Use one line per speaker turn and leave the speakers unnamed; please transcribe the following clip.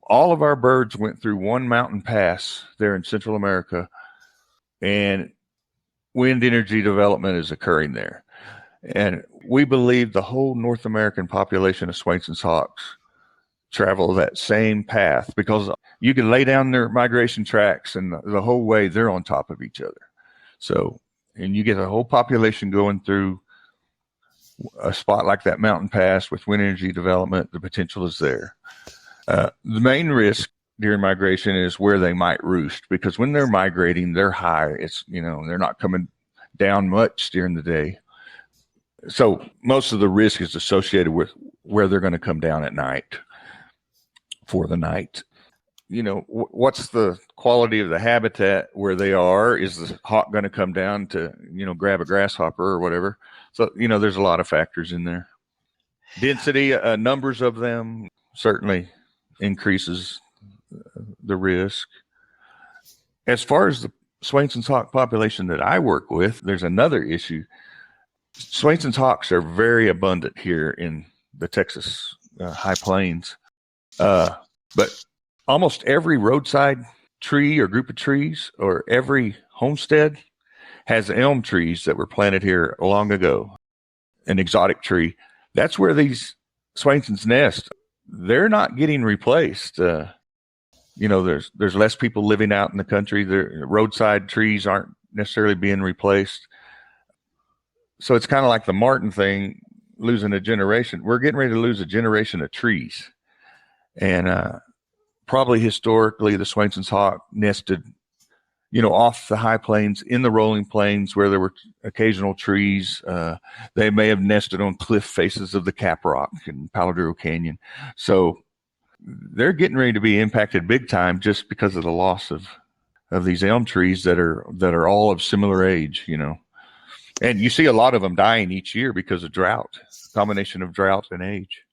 all of our birds went through one mountain pass there in Central America, and wind energy development is occurring there. And we believe the whole North American population of Swainson's hawks travel that same path, because you can lay down their migration tracks and the whole way they're on top of each other. So, and you get a whole population going through a spot like that mountain pass with wind energy development. The potential is there. The main risk during migration is where they might roost, because when they're migrating, they're high. It's, they're not coming down much during the day. So most of the risk is associated with where they're going to come down at night for the night. What's the quality of the habitat where they are? Is the hawk going to come down to, grab a grasshopper or whatever? So, there's a lot of factors in there. Density, numbers of them certainly increases the risk. As far as the Swainson's hawk population that I work with, there's another issue. Swainson's hawks are very abundant here in the Texas high plains. But almost every roadside tree or group of trees or every homestead has elm trees that were planted here long ago, an exotic tree. That's where these Swainson's nest. They're not getting replaced. There's less people living out in the country. The roadside trees aren't necessarily being replaced. So it's kind of like the martin thing, losing a generation. We're getting ready to lose a generation of trees. And probably historically, the Swainson's hawk nested, off the high plains, in the rolling plains where there were occasional trees. They may have nested on cliff faces of the Caprock and Palo Duro Canyon. So they're getting ready to be impacted big time just because of the loss of these elm trees that are all of similar age, And you see a lot of them dying each year because of drought, combination of drought and age.